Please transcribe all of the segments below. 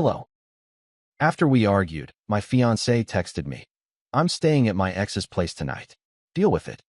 Hello. After we argued, my fiancée texted me. I'm staying at my ex's place tonight. Deal with it.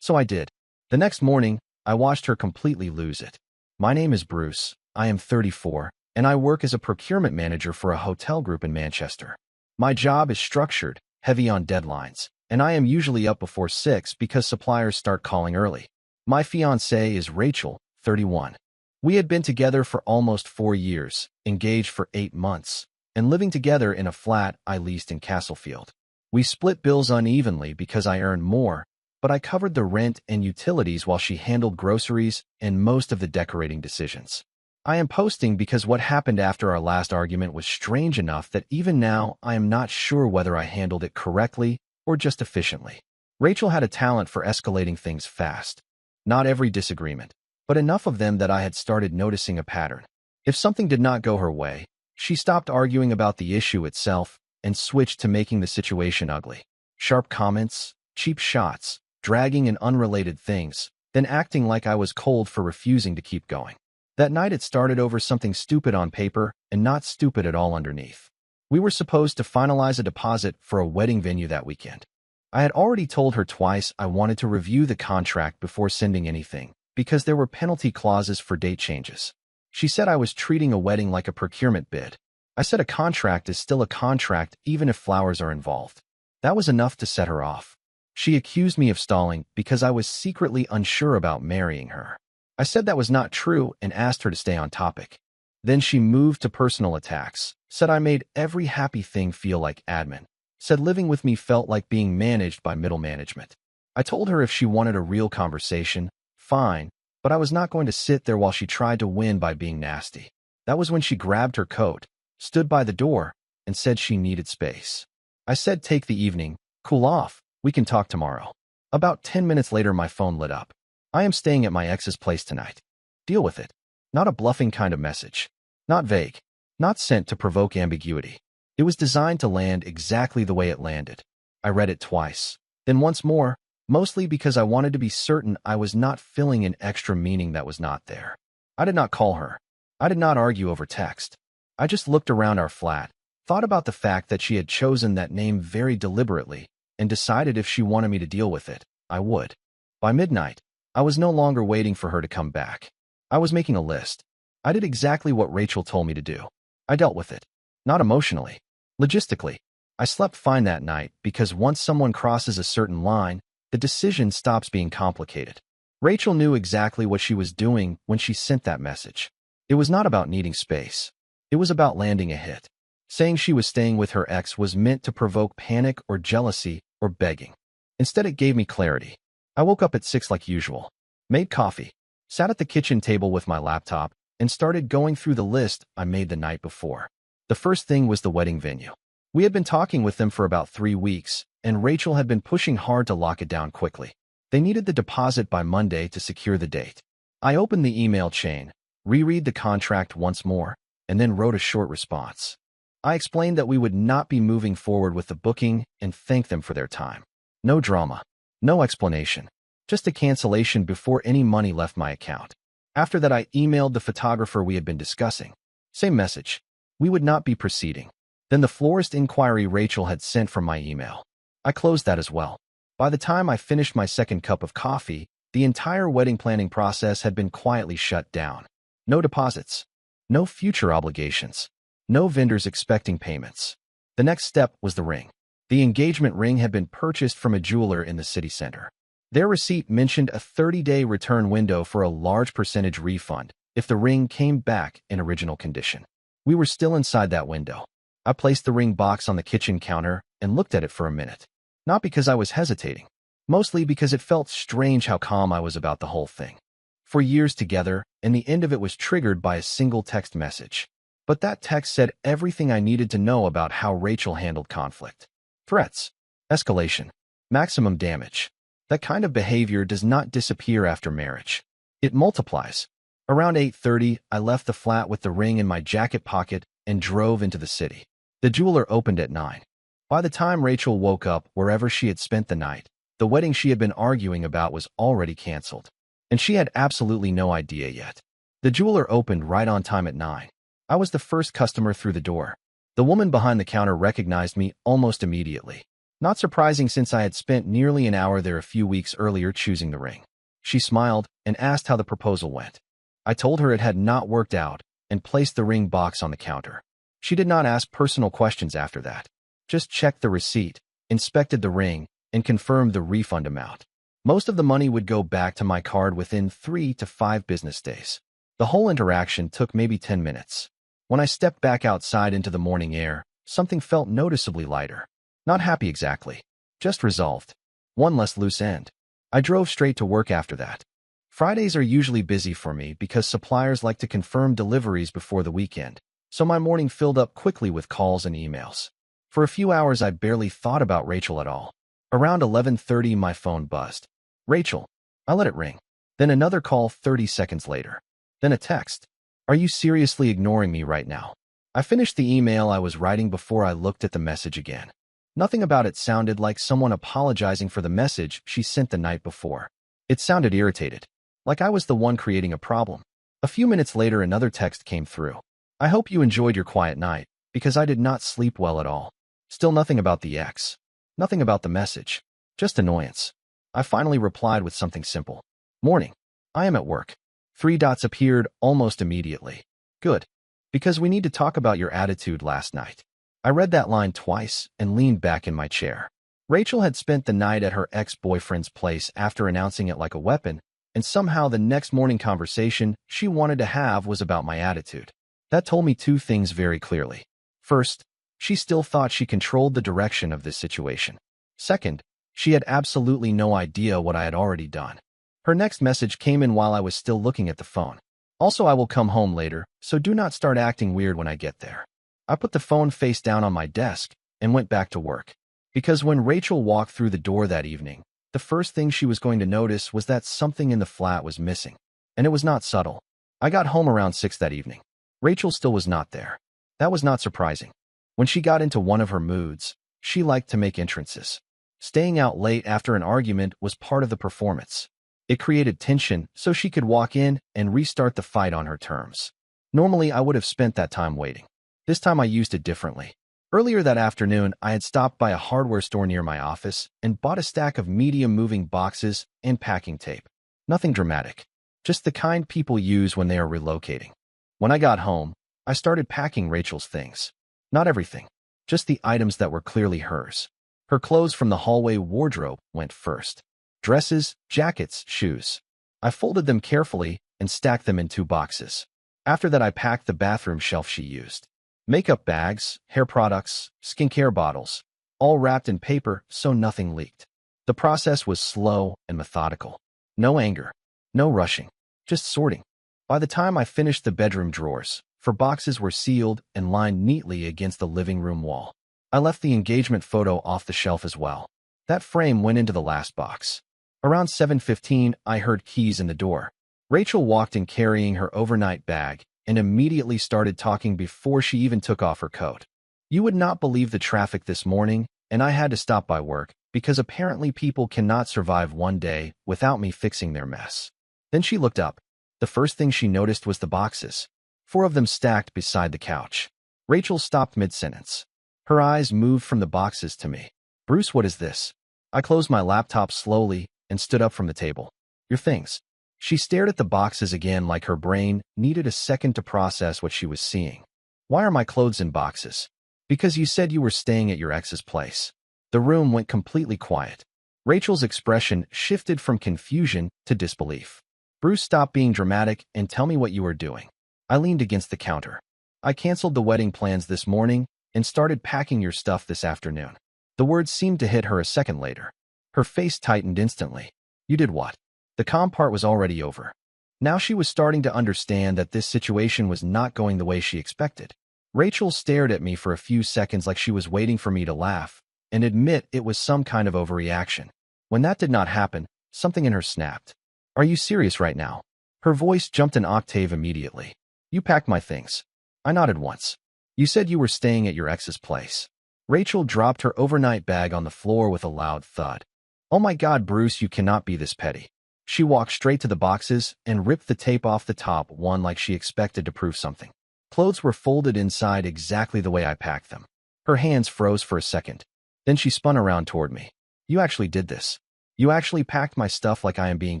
So I did. The next morning, I watched her completely lose it. My name is Bruce, I am 34, and I work as a procurement manager for a hotel group in Manchester. My job is structured, heavy on deadlines, and I am usually up before 6 because suppliers start calling early. My fiancée is Rachel, 31. We had been together for almost 4 years, engaged for 8 months, and living together in a flat I leased in Castlefield. We split bills unevenly because I earned more, but I covered the rent and utilities while she handled groceries and most of the decorating decisions. I am posting because what happened after our last argument was strange enough that even now I am not sure whether I handled it correctly or just efficiently. Rachel had a talent for escalating things fast. Not every disagreement, but enough of them that I had started noticing a pattern. If something did not go her way, she stopped arguing about the issue itself and switched to making the situation ugly. Sharp comments, cheap shots, dragging and unrelated things, then acting like I was cold for refusing to keep going. That night it started over something stupid on paper and not stupid at all underneath. We were supposed to finalize a deposit for a wedding venue that weekend. I had already told her twice I wanted to review the contract before sending anything, because there were penalty clauses for date changes. She said I was treating a wedding like a procurement bid. I said a contract is still a contract even if flowers are involved. That was enough to set her off. She accused me of stalling because I was secretly unsure about marrying her. I said that was not true and asked her to stay on topic. Then she moved to personal attacks, said I made every happy thing feel like admin, said living with me felt like being managed by middle management. I told her if she wanted a real conversation, fine, but I was not going to sit there while she tried to win by being nasty. That was when she grabbed her coat, stood by the door, and said she needed space. I said take the evening, cool off, we can talk tomorrow. About 10 minutes later my phone lit up. I am staying at my ex's place tonight. Deal with it. Not a bluffing kind of message. Not vague. Not sent to provoke ambiguity. It was designed to land exactly the way it landed. I read it twice, then once more, mostly because I wanted to be certain I was not filling in extra meaning that was not there. I did not call her. I did not argue over text. I just looked around our flat, thought about the fact that she had chosen that name very deliberately, and decided if she wanted me to deal with it, I would. By midnight, I was no longer waiting for her to come back. I was making a list. I did exactly what Rachel told me to do. I dealt with it. Not emotionally. Logistically. I slept fine that night because once someone crosses a certain line, the decision stops being complicated. Rachel knew exactly what she was doing when she sent that message. It was not about needing space. It was about landing a hit. Saying she was staying with her ex was meant to provoke panic or jealousy or begging. Instead, it gave me clarity. I woke up at 6 like usual, made coffee, sat at the kitchen table with my laptop, and started going through the list I made the night before. The first thing was the wedding venue. We had been talking with them for about 3 weeks, and Rachel had been pushing hard to lock it down quickly. They needed the deposit by Monday to secure the date. I opened the email chain, reread the contract once more, and then wrote a short response. I explained that we would not be moving forward with the booking and thanked them for their time. No drama. No explanation. Just a cancellation before any money left my account. After that, I emailed the photographer we had been discussing. Same message. We would not be proceeding. Then the florist inquiry Rachel had sent from my email. I closed that as well. By the time I finished my second cup of coffee, the entire wedding planning process had been quietly shut down. No deposits. No future obligations. No vendors expecting payments. The next step was the ring. The engagement ring had been purchased from a jeweler in the city center. Their receipt mentioned a 30-day return window for a large percentage refund if the ring came back in original condition. We were still inside that window. I placed the ring box on the kitchen counter and looked at it for a minute. Not because I was hesitating, mostly because it felt strange how calm I was about the whole thing. For years together, and the end of it was triggered by a single text message. But that text said everything I needed to know about how Rachel handled conflict. Threats. Escalation. Maximum damage. That kind of behavior does not disappear after marriage. It multiplies. Around 8:30, I left the flat with the ring in my jacket pocket and drove into the city. The jeweler opened at 9. By the time Rachel woke up wherever she had spent the night, the wedding she had been arguing about was already canceled. And she had absolutely no idea yet. The jeweler opened right on time at 9. I was the first customer through the door. The woman behind the counter recognized me almost immediately. Not surprising since I had spent nearly an hour there a few weeks earlier choosing the ring. She smiled and asked how the proposal went. I told her it had not worked out and placed the ring box on the counter. She did not ask personal questions after that. Just checked the receipt, inspected the ring, and confirmed the refund amount. Most of the money would go back to my card within 3 to 5 business days. The whole interaction took maybe 10 minutes. When I stepped back outside into the morning air, something felt noticeably lighter. Not happy exactly, just resolved. One less loose end. I drove straight to work after that. Fridays are usually busy for me because suppliers like to confirm deliveries before the weekend, so my morning filled up quickly with calls and emails. For a few hours I barely thought about Rachel at all. Around 11:30 my phone buzzed. Rachel. I let it ring. Then another call 30 seconds later. Then a text. Are you seriously ignoring me right now? I finished the email I was writing before I looked at the message again. Nothing about it sounded like someone apologizing for the message she sent the night before. It sounded irritated, like I was the one creating a problem. A few minutes later another text came through. I hope you enjoyed your quiet night, because I did not sleep well at all. Still nothing about the ex. Nothing about the message. Just annoyance. I finally replied with something simple. Morning. I am at work. 3 dots appeared almost immediately. Good. Because we need to talk about your attitude last night. I read that line twice and leaned back in my chair. Rachel had spent the night at her ex-boyfriend's place after announcing it like a weapon, and somehow the next morning conversation she wanted to have was about my attitude. That told me 2 things very clearly. First, she still thought she controlled the direction of this situation. Second, she had absolutely no idea what I had already done. Her next message came in while I was still looking at the phone. Also, I will come home later, so do not start acting weird when I get there. I put the phone face down on my desk and went back to work. Because when Rachel walked through the door that evening, the first thing she was going to notice was that something in the flat was missing. And it was not subtle. I got home around 6 that evening. Rachel still was not there. That was not surprising. When she got into one of her moods, she liked to make entrances. Staying out late after an argument was part of the performance. It created tension so she could walk in and restart the fight on her terms. Normally, I would have spent that time waiting. This time I used it differently. Earlier that afternoon, I had stopped by a hardware store near my office and bought a stack of medium moving boxes and packing tape. Nothing dramatic. Just the kind people use when they are relocating. When I got home, I started packing Rachel's things. Not everything. Just the items that were clearly hers. Her clothes from the hallway wardrobe went first. Dresses, jackets, shoes. I folded them carefully and stacked them in 2 boxes. After that, I packed the bathroom shelf she used. Makeup bags, hair products, skincare bottles, all wrapped in paper so nothing leaked. The process was slow and methodical. No anger, no rushing, just sorting. By the time I finished the bedroom drawers, 4 boxes were sealed and lined neatly against the living room wall. I left the engagement photo off the shelf as well. That frame went into the last box. Around 7:15, I heard keys in the door. Rachel walked in carrying her overnight bag and immediately started talking before she even took off her coat. You would not believe the traffic this morning, and I had to stop by work because apparently people cannot survive one day without me fixing their mess. Then she looked up. The first thing she noticed was the boxes. 4 of them stacked beside the couch. Rachel stopped mid-sentence. Her eyes moved from the boxes to me. Bruce, what is this? I closed my laptop slowly and stood up from the table. Your things. She stared at the boxes again like her brain needed a second to process what she was seeing. Why are my clothes in boxes? Because you said you were staying at your ex's place. The room went completely quiet. Rachel's expression shifted from confusion to disbelief. Bruce, stop being dramatic and tell me what you are doing. I leaned against the counter. I canceled the wedding plans this morning and started packing your stuff this afternoon. The words seemed to hit her a second later. Her face tightened instantly. You did what? The calm part was already over. Now she was starting to understand that this situation was not going the way she expected. Rachel stared at me for a few seconds like she was waiting for me to laugh and admit it was some kind of overreaction. When that did not happen, something in her snapped. Are you serious right now? Her voice jumped an octave immediately. You packed my things. I nodded once. You said you were staying at your ex's place. Rachel dropped her overnight bag on the floor with a loud thud. Oh my God, Bruce, you cannot be this petty. She walked straight to the boxes and ripped the tape off the top one like she expected to prove something. Clothes were folded inside exactly the way I packed them. Her hands froze for a second. Then she spun around toward me. You actually did this. You actually packed my stuff like I am being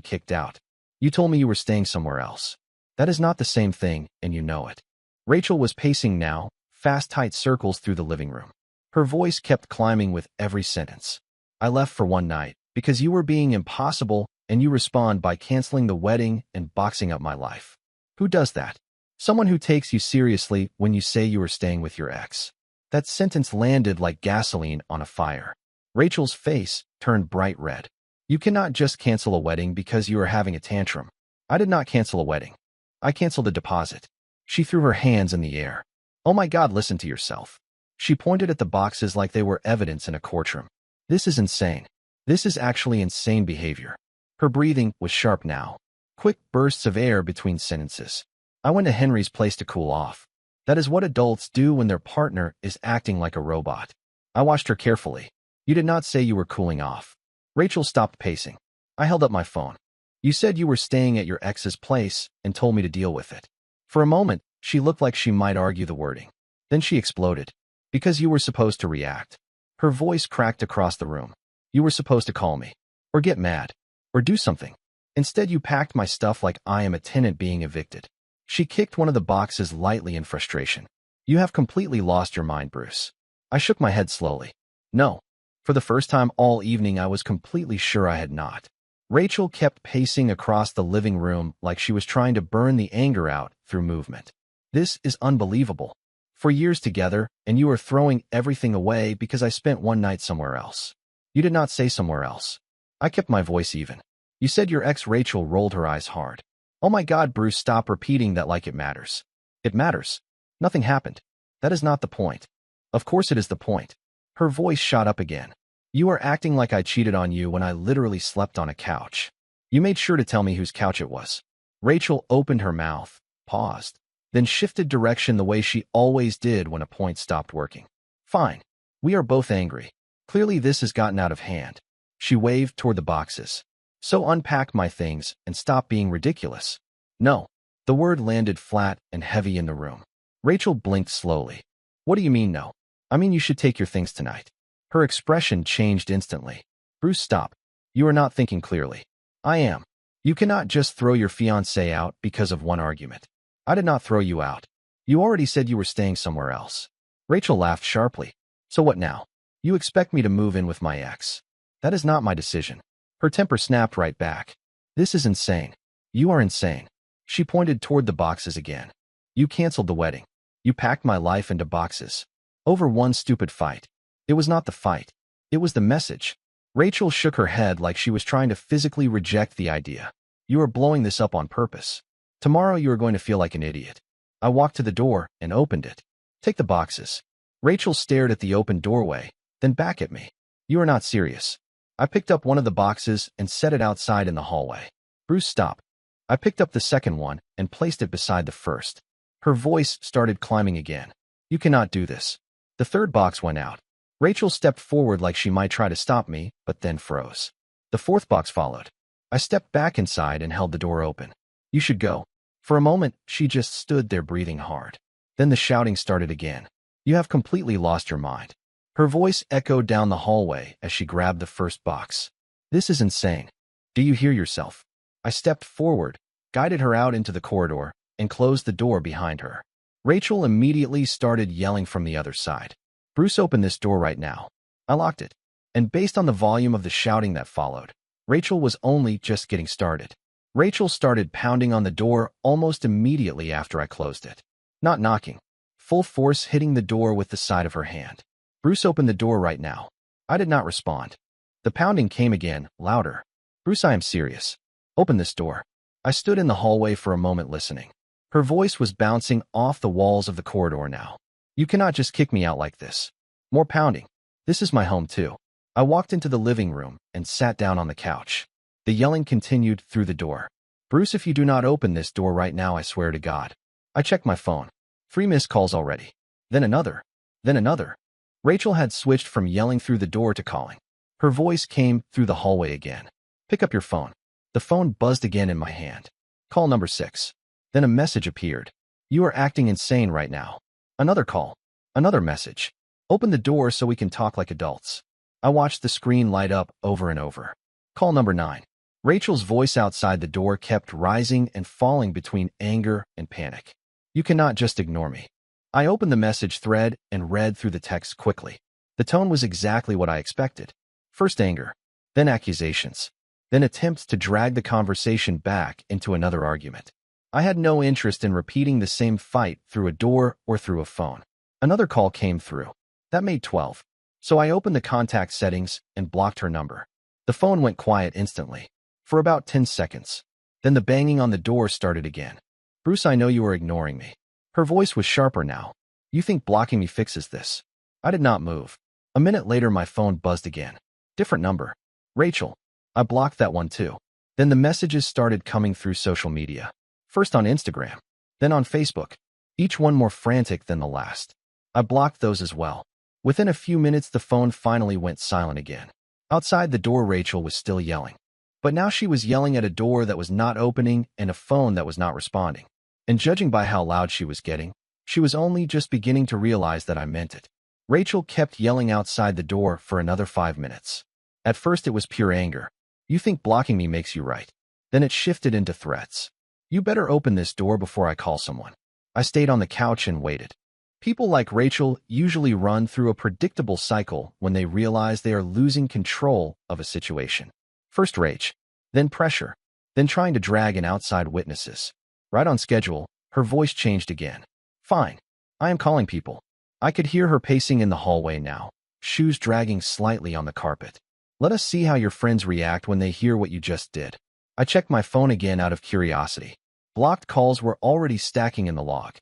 kicked out. You told me you were staying somewhere else. That is not the same thing, and you know it. Rachel was pacing now, fast tight circles through the living room. Her voice kept climbing with every sentence. I left for one night because you were being impossible, and you respond by canceling the wedding and boxing up my life. Who does that? Someone who takes you seriously when you say you are staying with your ex. That sentence landed like gasoline on a fire. Rachel's face turned bright red. You cannot just cancel a wedding because you are having a tantrum. I did not cancel a wedding. I canceled a deposit. She threw her hands in the air. Oh my God, listen to yourself. She pointed at the boxes like they were evidence in a courtroom. This is insane. This is actually insane behavior. Her breathing was sharp now. Quick bursts of air between sentences. I went to Henry's place to cool off. That is what adults do when their partner is acting like a robot. I watched her carefully. You did not say you were cooling off. Rachel stopped pacing. I held up my phone. You said you were staying at your ex's place and told me to deal with it. For a moment, she looked like she might argue the wording. Then she exploded. Because you were supposed to react. Her voice cracked across the room. You were supposed to call me. Or get mad. Or do something. Instead, you packed my stuff like I am a tenant being evicted. She kicked one of the boxes lightly in frustration. You have completely lost your mind, Bruce. I shook my head slowly. No. For the first time all evening, I was completely sure I had not. Rachel kept pacing across the living room like she was trying to burn the anger out through movement. This is unbelievable. For years together, and you are throwing everything away because I spent one night somewhere else. You did not say somewhere else. I kept my voice even. You said your ex. Rachel rolled her eyes hard. Oh my God, Bruce, stop repeating that like it matters. It matters. Nothing happened. That is not the point. Of course it is the point. Her voice shot up again. You are acting like I cheated on you when I literally slept on a couch. You made sure to tell me whose couch it was. Rachel opened her mouth, paused, then shifted direction the way she always did when a point stopped working. Fine. We are both angry. Clearly this has gotten out of hand. She waved toward the boxes. So unpack my things and stop being ridiculous. No. The word landed flat and heavy in the room. Rachel blinked slowly. What do you mean no? I mean you should take your things tonight. Her expression changed instantly. Bruce, stop. You are not thinking clearly. I am. You cannot just throw your fiancé out because of one argument. I did not throw you out. You already said you were staying somewhere else. Rachel laughed sharply. So what now? You expect me to move in with my ex. That is not my decision. Her temper snapped right back. This is insane. You are insane. She pointed toward the boxes again. You canceled the wedding. You packed my life into boxes. Over one stupid fight. It was not the fight. It was the message. Rachel shook her head like she was trying to physically reject the idea. You are blowing this up on purpose. Tomorrow you are going to feel like an idiot. I walked to the door and opened it. Take the boxes. Rachel stared at the open doorway, then back at me. You are not serious. I picked up one of the boxes and set it outside in the hallway. Bruce, stop. I picked up the second one and placed it beside the first. Her voice started climbing again. You cannot do this. The third box went out. Rachel stepped forward like she might try to stop me, but then froze. The fourth box followed. I stepped back inside and held the door open. You should go. For a moment, she just stood there breathing hard. Then the shouting started again. You have completely lost your mind. Her voice echoed down the hallway as she grabbed the first box. This is insane. Do you hear yourself? I stepped forward, guided her out into the corridor, and closed the door behind her. Rachel immediately started yelling from the other side. Bruce, open this door right now. I locked it. And based on the volume of the shouting that followed, Rachel was only just getting started. Rachel started pounding on the door almost immediately after I closed it. Not knocking. Full force hitting the door with the side of her hand. Bruce, open the door right now. I did not respond. The pounding came again, louder. Bruce, I am serious. Open this door. I stood in the hallway for a moment listening. Her voice was bouncing off the walls of the corridor now. You cannot just kick me out like this. More pounding. This is my home too. I walked into the living room and sat down on the couch. The yelling continued through the door. Bruce, if you do not open this door right now, I swear to God. I checked my phone. 3 missed calls already. Then another. Then another. Rachel had switched from yelling through the door to calling. Her voice came through the hallway again. Pick up your phone. The phone buzzed again in my hand. Call number 6. Then a message appeared. You are acting insane right now. Another call. Another message. Open the door so we can talk like adults. I watched the screen light up over and over. Call number 9. Rachel's voice outside the door kept rising and falling between anger and panic. You cannot just ignore me. I opened the message thread and read through the text quickly. The tone was exactly what I expected. First anger, then accusations, then attempts to drag the conversation back into another argument. I had no interest in repeating the same fight through a door or through a phone. Another call came through. That made 12. So I opened the contact settings and blocked her number. The phone went quiet instantly, for about 10 seconds. Then the banging on the door started again. Bruce, I know you are ignoring me. Her voice was sharper now. You think blocking me fixes this? I did not move. A minute later, my phone buzzed again. Different number. Rachel. I blocked that one too. Then the messages started coming through social media. First on Instagram, then on Facebook, each one more frantic than the last. I blocked those as well. Within a few minutes, the phone finally went silent again. Outside the door, Rachel was still yelling. But now she was yelling at a door that was not opening and a phone that was not responding. And judging by how loud she was getting, she was only just beginning to realize that I meant it. Rachel kept yelling outside the door for another 5 minutes. At first it was pure anger. You think blocking me makes you right. Then it shifted into threats. You better open this door before I call someone. I stayed on the couch and waited. People like Rachel usually run through a predictable cycle when they realize they are losing control of a situation. First rage, then pressure, then trying to drag in outside witnesses. Right on schedule, her voice changed again. Fine. I am calling people. I could hear her pacing in the hallway now, shoes dragging slightly on the carpet. Let us see how your friends react when they hear what you just did. I checked my phone again out of curiosity. Blocked calls were already stacking in the log.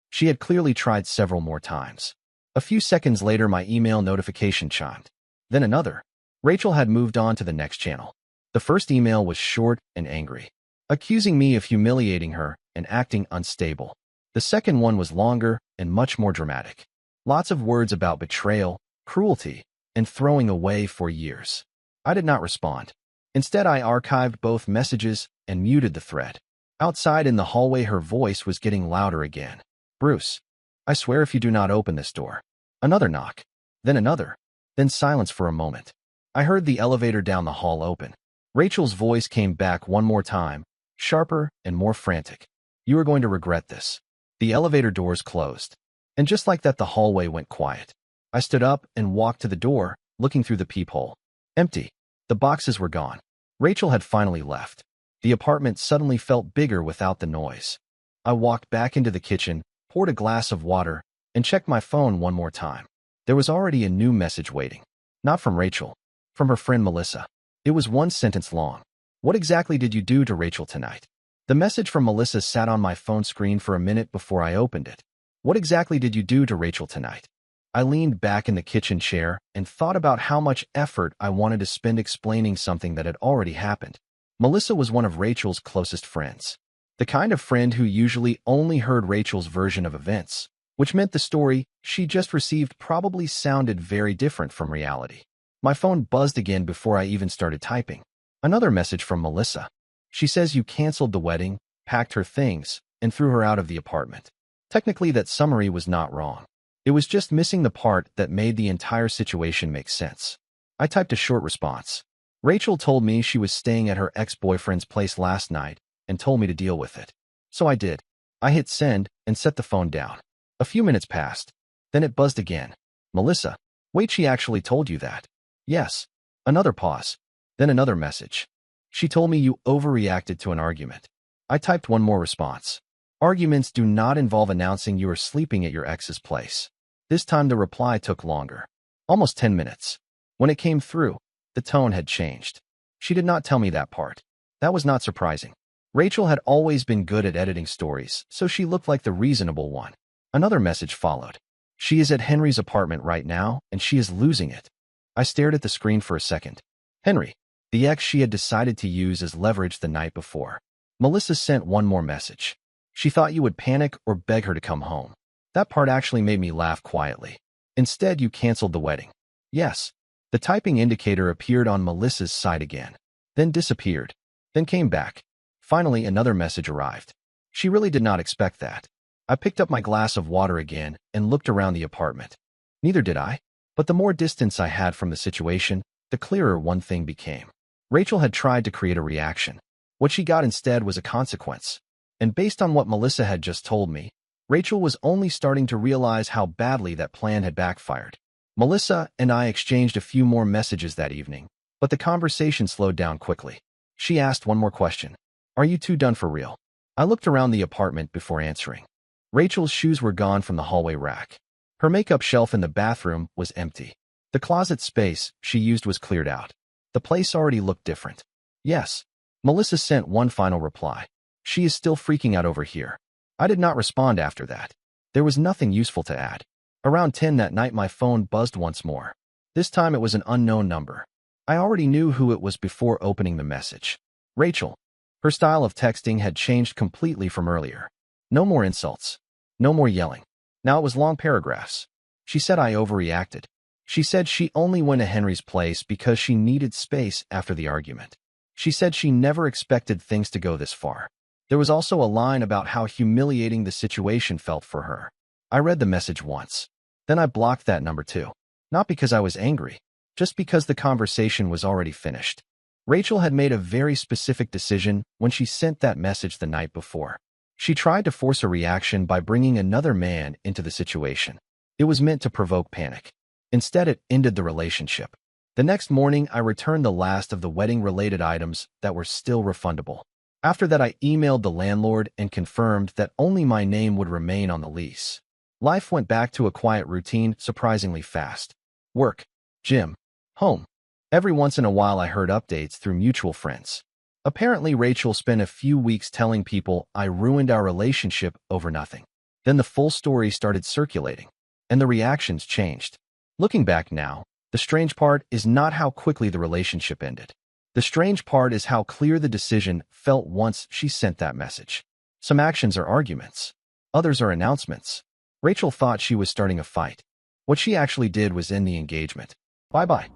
She had clearly tried several more times. A few seconds later, my email notification chimed. Then another. Rachel had moved on to the next channel. The first email was short and angry, accusing me of humiliating her and acting unstable. The second one was longer and much more dramatic. Lots of words about betrayal, cruelty, and throwing away for years. I did not respond. Instead, I archived both messages and muted the thread. Outside in the hallway, her voice was getting louder again. Bruce, I swear if you do not open this door. Another knock. Then another. Then silence for a moment. I heard the elevator down the hall open. Rachel's voice came back one more time, sharper and more frantic. You are going to regret this. The elevator doors closed. And just like that, the hallway went quiet. I stood up and walked to the door, looking through the peephole. Empty. The boxes were gone. Rachel had finally left. The apartment suddenly felt bigger without the noise. I walked back into the kitchen, poured a glass of water, and checked my phone one more time. There was already a new message waiting. Not from Rachel. From her friend Melissa. It was one sentence long. What exactly did you do to Rachel tonight? The message from Melissa sat on my phone screen for a minute before I opened it. What exactly did you do to Rachel tonight? I leaned back in the kitchen chair and thought about how much effort I wanted to spend explaining something that had already happened. Melissa was one of Rachel's closest friends. The kind of friend who usually only heard Rachel's version of events, which meant the story she just received probably sounded very different from reality. My phone buzzed again before I even started typing. Another message from Melissa. She says you canceled the wedding, packed her things, and threw her out of the apartment. Technically, that summary was not wrong. It was just missing the part that made the entire situation make sense. I typed a short response. Rachel told me she was staying at her ex-boyfriend's place last night and told me to deal with it. So I did. I hit send and set the phone down. A few minutes passed. Then it buzzed again. Melissa, wait, she actually told you that? Yes. Another pause. Then another message. She told me you overreacted to an argument. I typed one more response. Arguments do not involve announcing you are sleeping at your ex's place. This time the reply took longer. Almost 10 minutes. When it came through, the tone had changed. She did not tell me that part. That was not surprising. Rachel had always been good at editing stories, so she looked like the reasonable one. Another message followed. She is at Henry's apartment right now, and she is losing it. I stared at the screen for a second. Henry, the ex she had decided to use as leverage the night before. Melissa sent one more message. She thought you would panic or beg her to come home. That part actually made me laugh quietly. Instead, you canceled the wedding. Yes. The typing indicator appeared on Melissa's side again, then disappeared, then came back. Finally, another message arrived. She really did not expect that. I picked up my glass of water again and looked around the apartment. Neither did I. But the more distance I had from the situation, the clearer one thing became. Rachel had tried to create a reaction. What she got instead was a consequence. And based on what Melissa had just told me, Rachel was only starting to realize how badly that plan had backfired. Melissa and I exchanged a few more messages that evening, but the conversation slowed down quickly. She asked one more question. Are you two done for real? I looked around the apartment before answering. Rachel's shoes were gone from the hallway rack. Her makeup shelf in the bathroom was empty. The closet space she used was cleared out. The place already looked different. Yes. Melissa sent one final reply. She is still freaking out over here. I did not respond after that. There was nothing useful to add. Around 10 that night my phone buzzed once more. This time it was an unknown number. I already knew who it was before opening the message. Rachel. Her style of texting had changed completely from earlier. No more insults. No more yelling. Now it was long paragraphs. She said I overreacted. She said she only went to Henry's place because she needed space after the argument. She said she never expected things to go this far. There was also a line about how humiliating the situation felt for her. I read the message once. Then I blocked that number too. Not because I was angry, just because the conversation was already finished. Rachel had made a very specific decision when she sent that message the night before. She tried to force a reaction by bringing another man into the situation. It was meant to provoke panic. Instead, it ended the relationship. The next morning, I returned the last of the wedding-related items that were still refundable. After that, I emailed the landlord and confirmed that only my name would remain on the lease. Life went back to a quiet routine surprisingly fast. Work, gym, home. Every once in a while I heard updates through mutual friends. Apparently Rachel spent a few weeks telling people I ruined our relationship over nothing. Then the full story started circulating, and the reactions changed. Looking back now, the strange part is not how quickly the relationship ended. The strange part is how clear the decision felt once she sent that message. Some actions are arguments. Others are announcements. Rachel thought she was starting a fight. What she actually did was end the engagement. Bye-bye.